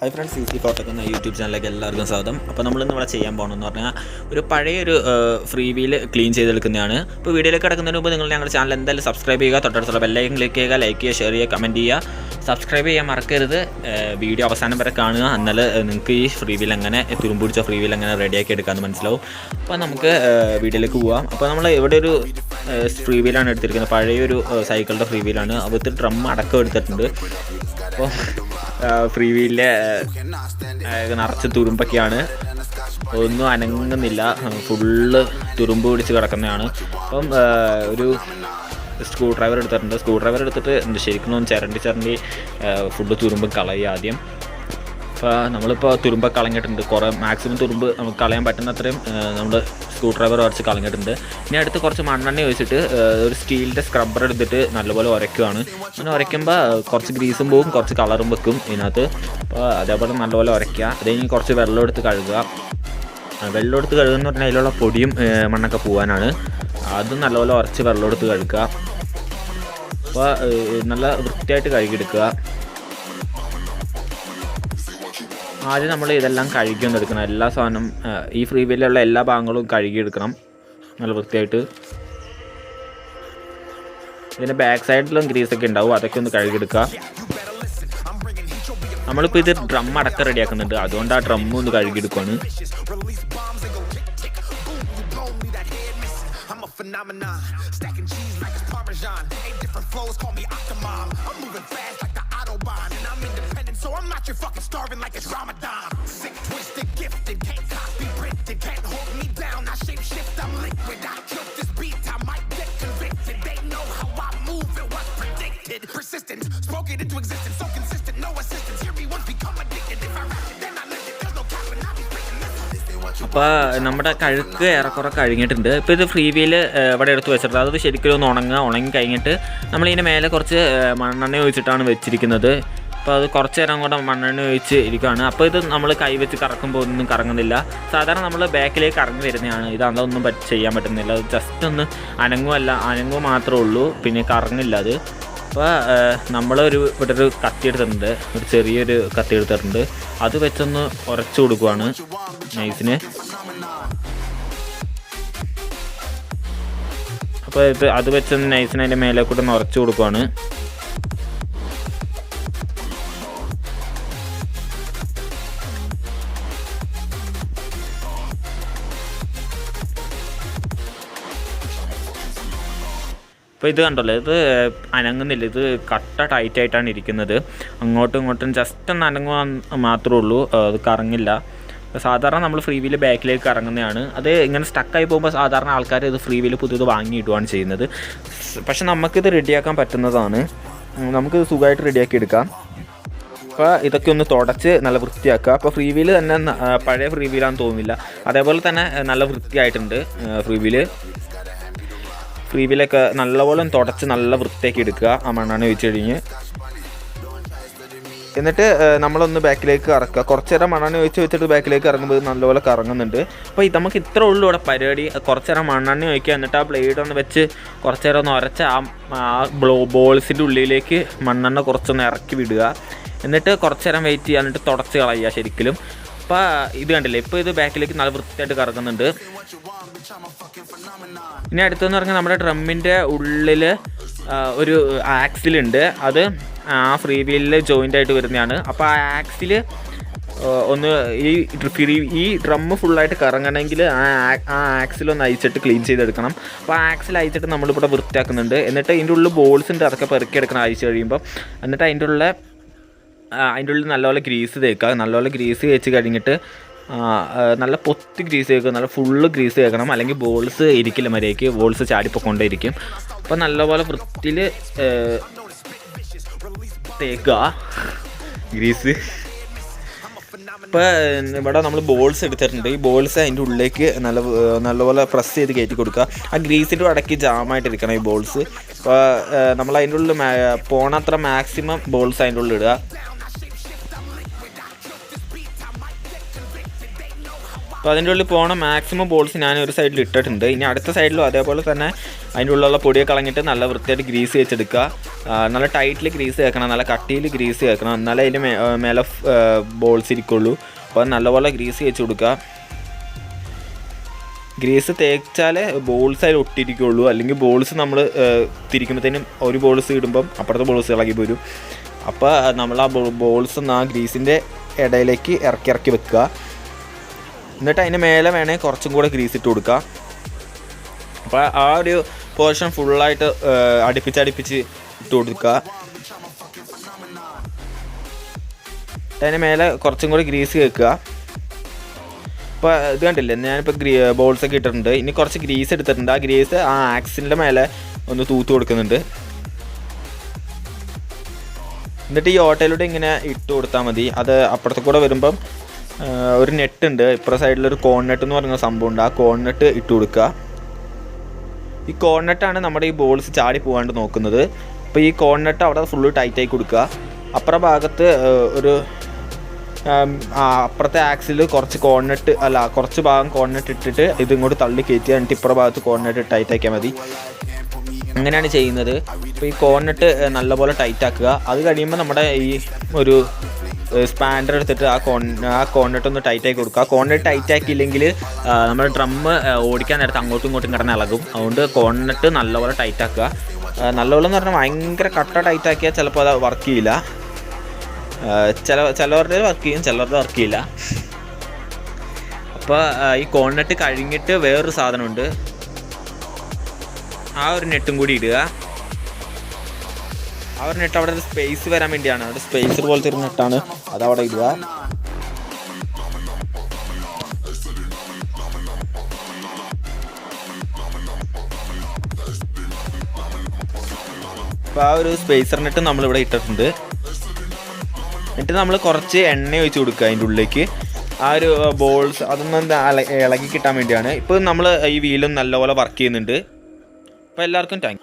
Hi friends, easy ഫോട്ടോക്ക് എന്ന YouTube ചാനലിലേക്ക് എല്ലാവർക്കും സ്വാഗതം. അപ്പോൾ നമ്മളിന്ന് ഇവിടെ ചെയ്യാൻ പോകണമെന്ന് പറഞ്ഞാൽ ഒരു പഴയൊരു ഫ്രീ വീൽ ക്ലീൻ ചെയ്തെടുക്കുന്നതാണ്. ഇപ്പോൾ വീഡിയോയിലേക്ക് കിടക്കുന്നതിന് മുമ്പ് നിങ്ങൾ ഞങ്ങളുടെ ചാനൽ എന്തായാലും സബ്സ്ക്രൈബ് ചെയ്യുക, തൊട്ടടുത്തുള്ള ബെല്ലൈക്കൻ ക്ലിക്ക് ചെയ്യുക, ലൈക്ക് ചെയ്യുക, ഷെയർ ചെയ്യുക, കമൻറ്റ് ചെയ്യുക. സബ്സ്ക്രൈബ് ചെയ്യാൻ മറക്കരുത്. വീഡിയോ അവസാനം വരെ കാണുക, എന്നാൽ നിങ്ങൾക്ക് ഈ ഫ്രീ വീൽ എങ്ങനെ തുരുമ്പ് പിടിച്ച ഫ്രീ വീൽ എങ്ങനെ റെഡിയാക്കി എടുക്കാമെന്ന് മനസ്സിലാവും. അപ്പോൾ നമുക്ക് വീഡിയോയിലേക്ക് പോവാം. അപ്പോൾ നമ്മൾ ഇവിടെ ഒരു ഫ്രീ വീലാണ് എടുത്തിരിക്കുന്നത്, പഴയൊരു സൈക്കിളിൻ്റെ ഫ്രീ വീലാണ്. അവിടുത്തെ ഡ്രം അടക്കം എടുത്തിട്ടുണ്ട്. അപ്പോൾ ഫ്രീ വീലിലെ നിറച്ച് തുരുമ്പൊക്കെയാണ്, ഒന്നും അനങ്ങുന്നില്ല, ഫുള്ള് തുരുമ്പ് പിടിച്ച് കിടക്കുന്നതാണ്. അപ്പം ഒരു സ്ക്രൂ ഡ്രൈവർ എടുത്തിട്ടുണ്ട്. സ്ക്രൂ ഡ്രൈവർ എടുത്തിട്ട് ശരിക്കും ഒന്ന് ചിരണ്ടി ഫുള്ള് തുരുമ്പ് കളയുക ആദ്യം. അപ്പോൾ നമ്മളിപ്പോൾ തുരുമ്പ് കളഞ്ഞിട്ടുണ്ട്, കുറേ മാക്സിമം തുരുമ്പ് നമുക്ക് കളയാൻ പറ്റുന്നത്രയും നമ്മൾ സ്ക്രൂ ഡ്രൈവർ വരച്ച് കളഞ്ഞിട്ടുണ്ട്. ഇനി അടുത്ത് കുറച്ച് മണ്ണെണ്ണ ഒഴിച്ചിട്ട് ഒരു സ്റ്റീലിൻ്റെ സ്ക്രബ്ബർ എടുത്തിട്ട് നല്ലപോലെ ഉരയ്ക്കുകയാണ്. അങ്ങനെ ഉരയ്ക്കുമ്പോൾ കുറച്ച് ഗ്രീസും പോവും, കുറച്ച് കളറും വെക്കും ഇതിനകത്ത്. അപ്പോൾ അതേപോലെ നല്ലപോലെ ഉരയ്ക്കുക. അതിന് കുറച്ച് വെള്ളം എടുത്ത് കഴുകുക. വെള്ളം എടുത്ത് കഴുകുന്ന പറഞ്ഞാൽ അതിലുള്ള പൊടിയും മണ്ണൊക്കെ പോകാനാണ്. അതും നല്ലപോലെ ഉരച്ച് വെള്ളം എടുത്ത് കഴുകുക. അപ്പോൾ നല്ല വൃത്തിയായിട്ട് കഴുകിയെടുക്കുക. ആദ്യം നമ്മൾ ഇതെല്ലാം കഴുകിയൊന്നെടുക്കണം. എല്ലാ സാധനം ഈ ഫ്രീ വീലിലുള്ള എല്ലാ ഭാഗങ്ങളും കഴുകിയെടുക്കണം നല്ല വൃത്തിയായിട്ട്. ഇതിൻ്റെ ബാക്ക് സൈഡിലും ഗ്രീസൊക്കെ ഉണ്ടാവും, അതൊക്കെ ഒന്ന് കഴുകിയെടുക്കുക. നമ്മളിപ്പോൾ ഇത് ഡ്രം അടക്കം റെഡിയാക്കുന്നുണ്ട്, അതുകൊണ്ട് ആ ഡ്രം ഒന്ന് കഴുകിയെടുക്കുകയാണ്. So I'm not your fucking starving like it's Ramadan. Sick, twisted, gifted, can't copy, printed, can't hold me down. I shape shift, I'm liquid. I killed this beat, I might get convicted. They know how I move, it was predicted. Persistent, spoke it into existence, so consistent, no assistance. Hear me once, become addicted. If I rap it, then I live it. There's no cap, and I'll be breaking this. അപ്പോൾ നമ്മുടെ കഴുക്ക് ഏറെക്കുറെ കഴിഞ്ഞിട്ടുണ്ട്. ഇപ്പോൾ ഇത് free wheel ഇവിടെ എടുത്ത് വെച്ചിട്ടുണ്ട്. അത് ശരിക്കും ഒന്ന് ഉണങ്ങി കഴിഞ്ഞിട്ട് നമ്മളിതിൻ്റെ മേലെ കുറച്ച് മണ്ണെണ്ണ ഒഴിച്ചിട്ടാണ് വെച്ചിരിക്കുന്നത്. അപ്പോൾ അത് കുറച്ച് നേരം കൂടെ മണ്ണെണ്ണ ഒഴിച്ച് ഇരിക്കുകയാണ്. അപ്പോൾ ഇത് നമ്മൾ കൈ വെച്ച് കറക്കുമ്പോൾ ഒന്നും കറങ്ങുന്നില്ല. സാധാരണ നമ്മൾ ബാക്കിലേക്ക് കറങ്ങി വരുന്നതാണ്. ഇത് അതൊന്നും ചെയ്യാൻ പറ്റുന്നില്ല. അത് ജസ്റ്റ് ഒന്ന് അനങ്ങുക മാത്രമേ ഉള്ളൂ, പിന്നെ കറങ്ങില്ല അത്. അപ്പോൾ നമ്മളൊരു ഇവിടെ ഒരു കത്തി എടുത്തിട്ടുണ്ട്, ഒരു ചെറിയൊരു കത്തി എടുത്തിട്ടുണ്ട്. അത് വെച്ചൊന്ന് ഉരച്ചു കൊടുക്കുവാണ് നൈസിന്. അപ്പോൾ അത് വെച്ചൊന്ന് നൈസിന് അതിൻ്റെ മേലെ കൂടെ ഒന്ന് ഉരച്ചു കൊടുക്കുവാണ്. അപ്പോൾ ഇത് കണ്ടല്ലോ, ഇത് അനങ്ങുന്നില്ല, ഇത് കട്ട ടൈറ്റായിട്ടാണ് ഇരിക്കുന്നത്. അങ്ങോട്ടും ഇങ്ങോട്ടും ജസ്റ്റ് ഒന്ന് അനങ്ങുക മാത്രമേ ഉള്ളൂ, അത് കറങ്ങില്ല. സാധാരണ നമ്മൾ ഫ്രീ വീല് ബാക്കിലേക്ക് കറങ്ങുന്നതാണ്. അത് ഇങ്ങനെ സ്റ്റക്കായി പോകുമ്പോൾ സാധാരണ ആൾക്കാർ ഇത് ഫ്രീ വീല് പുതിയത് വാങ്ങിയിടുകയാണ് ചെയ്യുന്നത്. പക്ഷെ നമുക്കിത് റെഡിയാക്കാൻ പറ്റുന്നതാണ്, നമുക്കിത് സുഖമായിട്ട് റെഡിയാക്കി എടുക്കാം. അപ്പോൾ ഇതൊക്കെ ഒന്ന് തുടച്ച് നല്ല വൃത്തിയാക്കുക. അപ്പോൾ ഫ്രീ വീല് തന്നെ പഴയ ഫ്രീ വീലാണെന്ന് തോന്നുന്നില്ല, അതേപോലെ തന്നെ നല്ല വൃത്തിയായിട്ടുണ്ട് ഫ്രീ വീലൊക്കെ നല്ലപോലെ തുടച്ച് നല്ല വൃത്തിയാക്കി എടുക്കുക ആ മണ്ണെണ്ണ ഒഴിച്ച് കഴിഞ്ഞ്. എന്നിട്ട് നമ്മളൊന്ന് ബാക്കിലേക്ക് കറക്കുക. കുറച്ച് നേരം മണ്ണെണ്ണ ഒഴിച്ച് വെച്ചിട്ട് ബാക്കിലേക്ക് ഇറങ്ങുമ്പോൾ നല്ലപോലെ കറങ്ങുന്നുണ്ട്. അപ്പോൾ നമുക്ക് ഇത്ര ഉള്ളൂ ഇവിടെ പരിപാടി. കുറച്ച് നേരം മണ്ണെണ്ണ ഒഴിക്കുക, എന്നിട്ട് ആ ബ്ലേഡ് ഒന്ന് വെച്ച് കുറച്ച് നേരം ഒന്ന് ഉരച്ച് ആ ബോൾസിൻ്റെ ഉള്ളിലേക്ക് മണ്ണെണ്ണ കുറച്ചൊന്ന് ഇറക്കി വിടുക. എന്നിട്ട് കുറച്ച് നേരം വെയിറ്റ് ചെയ്യുക, എന്നിട്ട് തുടച്ച് കളയുക ശരിക്കും. അപ്പോൾ ഇത് കണ്ടില്ലേ, ഇപ്പോൾ ഇത് ബാക്കിലേക്ക് നല്ല വൃത്തിയായിട്ട് കറങ്ങുന്നുണ്ട്. ഇനി അടുത്തെന്ന് പറഞ്ഞാൽ നമ്മുടെ ഡ്രമ്മിൻ്റെ ഉള്ളിൽ ഒരു ആക്സിലുണ്ട്. അത് ആ ഫ്രീ വീലിൽ ജോയിൻ്റ് ആയിട്ട് വരുന്നതാണ്. അപ്പോൾ ആ ആക്സിൽ ഒന്ന് ഈ ഡ്രമ്മ് ഫുള്ളായിട്ട് കറങ്ങണമെങ്കിൽ ആ ആക്സിലൊന്ന് അയച്ചിട്ട് ക്ലീൻ ചെയ്തെടുക്കണം. അപ്പോൾ ആ ആക്സിൽ അയച്ചിട്ട് നമ്മളിവിടെ വൃത്തിയാക്കുന്നുണ്ട്. എന്നിട്ട് അതിൻ്റെ ഉള്ളിൽ ബോൾസ് ഉണ്ട്, അതൊക്കെ പെറുക്കിയെടുക്കണം അയച്ചു കഴിയുമ്പോൾ. എന്നിട്ട് അതിൻ്റെ ഉള്ളിൽ നല്ലപോലെ ഗ്രീസ് തേക്കുക. നല്ലപോലെ ഗ്രീസ് തേച്ച് കഴിഞ്ഞിട്ട് നല്ല പൊത്തി ഗ്രീസ് തേക്കുക, നല്ല ഫുള്ള് ഗ്രീസ് തേക്കണം, അല്ലെങ്കിൽ ബോൾസ് ഇരിക്കില്ല മര്യാദയ്ക്ക്, ബോൾസ് ചാടിപ്പൊക്കൊണ്ടിരിക്കും. അപ്പോൾ നല്ലപോലെ വൃത്തിയിൽ തേക്കുക ഗ്രീസ്. ഇപ്പോൾ ഇവിടെ നമ്മൾ ബോൾസ് എടുത്തിട്ടുണ്ട്. ഈ ബോൾസ് അതിൻ്റെ ഉള്ളിലേക്ക് നല്ലപോലെ പ്രസ് ചെയ്ത് കയറ്റി കൊടുക്കുക. ആ ഗ്രീസിൻ്റെ ഇടയ്ക്ക് ജാമായിട്ടിരിക്കണം ഈ ബോൾസ്. അപ്പോൾ നമ്മൾ അതിൻ്റെ ഉള്ളിൽ പോണത്ര മാക്സിമം ബോൾസ് അതിൻ്റെ ഉള്ളിൽ ഇടുക. അപ്പോൾ അതിൻ്റെ ഉള്ളിൽ പോകണ മാക്സിമം ബോൾസ് ഞാൻ ഒരു സൈഡിൽ ഇട്ടിട്ടുണ്ട്. ഇനി അടുത്ത സൈഡിലും അതേപോലെ തന്നെ അതിൻ്റെ ഉള്ളിലുള്ള പൊടിയൊക്കെ കളഞ്ഞിട്ട് നല്ല വൃത്തിയായിട്ട് ഗ്രീസ് വെച്ചെടുക്കുക. നല്ല ടൈറ്റിൽ ഗ്രീസ് കേൾക്കണം, നല്ല കട്ടിയിൽ ഗ്രീസ് കേൾക്കണം, എന്നാലേ അതിൻ്റെ മേലെ ബോൾസ് ഇരിക്കുള്ളൂ. അപ്പോൾ നല്ലപോലെ ഗ്രീസ് തേച്ച് കൊടുക്കുക. ഗ്രീസ് തേച്ചാലേ ബോൾസ് അതിൽ ഒട്ടിയിരിക്കുള്ളൂ, അല്ലെങ്കിൽ ബോൾസ് നമ്മൾ തിരിക്കുമ്പോഴത്തേനും ഒരു ബോൾസ് ഇടുമ്പം അപ്പുറത്തെ ബോൾസ് ഇളകി പോരും. അപ്പോൾ നമ്മൾ ആ ബോൾസ് ഒന്ന് ആ ഗ്രീസിൻ്റെ ഇടയിലേക്ക് ഇറക്കി വെക്കുക. എന്നിട്ട് അതിൻ്റെ മേലെ വേണമെങ്കിൽ കുറച്ചും കൂടെ ഗ്രീസ് ഇട്ട് കൊടുക്കുക. അപ്പോൾ ആ ഒരു പോർഷൻ ഫുള്ളായിട്ട് അടുപ്പിച്ച് ഇട്ട് കൊടുക്കുക. അതിൻ്റെ മേലെ കുറച്ചും കൂടി ഗ്രീസ് കേൾക്കുക. ഇപ്പോൾ ഇത് കണ്ടില്ലേ, ഞാനിപ്പോൾ ബോൾസൊക്കെ ഇട്ടിട്ടുണ്ട്. ഇനി കുറച്ച് ഗ്രീസ് എടുത്തിട്ടുണ്ട്. ആ ഗ്രീസ് ആ ആക്സിൻ്റെ മേലെ ഒന്ന് തൂത്ത് കൊടുക്കുന്നുണ്ട്. എന്നിട്ട് ഈ ഓട്ടയിലൂടെ ഇങ്ങനെ ഇട്ട് കൊടുത്താൽ മതി. അത് അപ്പുറത്തെ കൂടെ വരുമ്പം ഒരു നെട്ടുണ്ട്, ഇപ്പുറത്തെ സൈഡിലൊരു കോൺനെട്ട് എന്ന് പറയുന്ന സംഭവമുണ്ട്. ആ കോൺനെട്ട് ഇട്ട് കൊടുക്കുക. ഈ കോൺനെട്ടാണ് നമ്മുടെ ഈ ബോൾസ് ചാടി പോകാണ്ട് നോക്കുന്നത്. അപ്പോൾ ഈ കോൺനെട്ട് അവിടെ ഫുള്ള് ടൈറ്റായി കൊടുക്കുക. അപ്പുറ ഭാഗത്ത് ഒരു അപ്പുറത്തെ ആക്സിൽ കുറച്ച് ഭാഗം കോൺനെട്ട് ഇട്ടിട്ട് ഇതിങ്ങോട്ട് തള്ളി കയറ്റി, എന്നിട്ട് ഇപ്പുറ ഭാഗത്ത് കോൺനെട്ട് ടൈറ്റാക്കിയാൽ മതി. അങ്ങനെയാണ് ചെയ്യുന്നത്. അപ്പോൾ ഈ കോൺനെട്ട് നല്ലപോലെ ടൈറ്റാക്കുക. അത് കഴിയുമ്പോൾ നമ്മുടെ ഈ ഒരു സ്പാൻഡർ എടുത്തിട്ട് ആ കോൺനെട്ട് ഒന്ന് ടൈറ്റാക്കി കൊടുക്കുക. കോൺനെട്ട് ടൈറ്റാക്കിയില്ലെങ്കിൽ നമ്മുടെ ഡ്രമ്മ് ഓടിക്കാൻ നേരത്ത് അങ്ങോട്ടും ഇങ്ങോട്ടും കിടന്ന് ഇളകും. അതുകൊണ്ട് കോൺനെട്ട് നല്ലപോലെ ടൈറ്റാക്കുക. നല്ലപോലെ എന്ന് പറഞ്ഞാൽ ഭയങ്കര കട്ട ടൈറ്റാക്കിയാൽ ചിലപ്പോൾ അത് വർക്ക് ചെയ്യില്ല. ചിലവരുടെ വർക്ക് ചെയ്യും, ചിലവരുടെ വർക്ക് ചെയ്യില്ല. അപ്പോൾ ഈ കോൺനെട്ട് കഴിഞ്ഞിട്ട് വേറൊരു സാധനമുണ്ട്, ആ ഒരു നെട്ടും കൂടി ഇടുക. ആ ഒരു നെട്ട് അവിടെ ഒരു സ്പേസ് വരാൻ വേണ്ടിയാണ്, അവിടെ സ്പേസ് പോലത്തെ ഒരു നെട്ടാണ്, അതവിടെ ഇടുക. അപ്പോൾ ആ ഒരു സ്പേസർ നെട്ട് നമ്മളിവിടെ ഇട്ടിട്ടുണ്ട്. എന്നിട്ട് നമ്മൾ കുറച്ച് എണ്ണ ഒഴിച്ച് കൊടുക്കുക അതിൻ്റെ ഉള്ളിലേക്ക്. ആ ഒരു ബോൾസ് അതൊന്നും ഇളകി കിട്ടാൻ വേണ്ടിയാണ്. ഇപ്പോൾ നമ്മൾ ഈ വീലും നല്ലപോലെ വർക്ക് ചെയ്യുന്നുണ്ട്. അപ്പോൾ എല്ലാവർക്കും താങ്ക് യു.